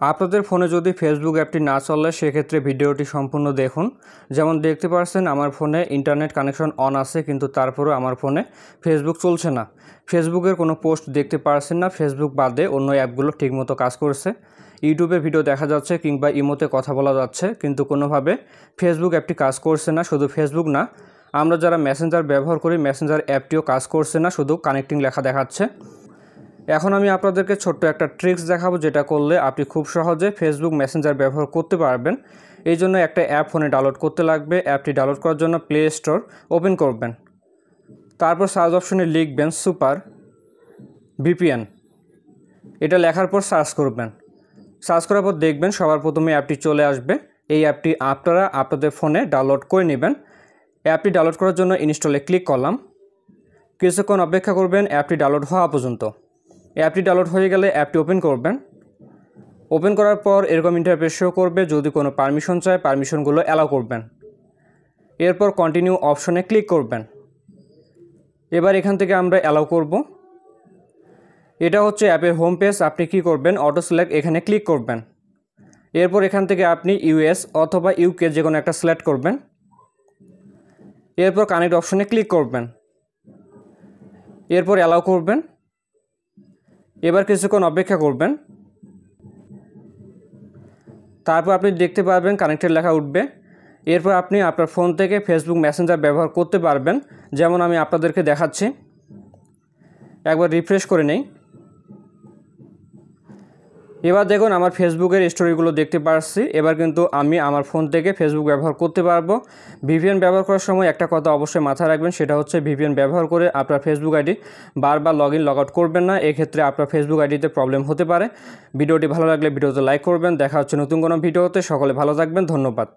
আপনাদের ফোনে যদি ফেসবুক অ্যাপটি না চলে সেক্ষেত্রে ভিডিওটি সম্পূর্ণ দেখুন। যেমন দেখতে পাচ্ছেন আমার ফোনে ইন্টারনেট কানেকশন অন আছে, কিন্তু তারপরেও আমার ফোনে ফেসবুক চলছে না। ফেসবুকের কোনো পোস্ট দেখতে পারছেন না, ফেসবুক বাদে অন্য অ্যাপগুলো ঠিকমতো কাজ করছে। ইউটিউবে ভিডিও দেখা যাচ্ছে কিংবা ইমোতে কথা বলা যাচ্ছে, কিন্তু কোনোভাবে ফেসবুক অ্যাপটি কাজ করছে না। শুধু ফেসবুক না, আমরা যারা মেসেঞ্জার ব্যবহার করি মেসেঞ্জার অ্যাপটিও কাজ করছে না, শুধু কানেক্টিং লেখা দেখাচ্ছে। এখন আমি আপনাদেরকে ছোট্ট একটা ট্রিক্স দেখাবো, যেটা করলে আপনি খুব সহজে ফেসবুক মেসেঞ্জার ব্যবহার করতে পারবেন। এই জন্য একটা অ্যাপ ফোনে ডাউনলোড করতে লাগবে। অ্যাপটি ডাউনলোড করার জন্য প্লে স্টোর ওপেন করবেন, তারপর সার্চ অপশনে লিখবেন সুপার ভিপিএন। এটা লেখার পর সার্চ করবেন। সার্চ করার পর দেখবেন সবার প্রথমে অ্যাপটি চলে আসবে। এই অ্যাপটি আপনারা আপনাদের ফোনে ডাউনলোড করে নেবেন। অ্যাপটি ডাউনলোড করার জন্য ইনস্টলে ক্লিক করলাম। কিছুক্ষণ অপেক্ষা করবেন অ্যাপটি ডাউনলোড হওয়া পর্যন্ত। অ্যাপটি ডাউনলোড হয়ে গেলে অ্যাপটি ওপেন করবেন। ওপেন করার পর এরকম ইন্টারফেস শো করবে। যদি কোনো পারমিশন চায় পারমিশনগুলো অ্যালাউ করবেন। এরপর কন্টিনিউ অপশনে ক্লিক করবেন। এবার এখান থেকে আমরা অ্যালাউ করব। এটা হচ্ছে অ্যাপের হোম পেজ। আপনি কি করবেন, অটো সিলেক্ট এখানে ক্লিক করবেন। এরপর এখান থেকে আপনি ইউএস অথবা ইউকে যে কোনো একটা সিলেক্ট করবেন। এরপর কানেক্ট অপশনে ক্লিক করবেন। এরপর অ্যালাউ করবেন। এবার কিছুক্ষণ অপেক্ষা করবেন। তারপর আপনি দেখতে পারবেন কানেক্টেড লেখা উঠবে। এরপর আপনি আপনার ফোন থেকে ফেসবুক মেসেঞ্জার ব্যবহার করতে পারবেন, যেমন আমি আপনাদেরকে দেখাচ্ছি। একবার রিফ্রেশ করে নেই। এবার দেখুন আমার ফেসবুকের স্টোরিগুলো দেখতে পাচ্ছি। এবার কিন্তু আমি আমার ফোন থেকে ফেসবুক ব্যবহার করতে পারবো। ভিপিএন ব্যবহার করার সময় একটা কথা অবশ্যই মাথায় রাখবেন, সেটা হচ্ছে ভিপিএন ব্যবহার করে আপনার ফেসবুক আইডি বারবার লগ ইন লগ আউট করবেন না। এক্ষেত্রে আপনার ফেসবুক আইডিতে প্রবলেম হতে পারে। ভিডিওটি ভালো লাগলে ভিডিওতে লাইক করবেন। দেখা হচ্ছে নতুন কোনো ভিডিওতে। সকলে ভালো থাকবেন। ধন্যবাদ।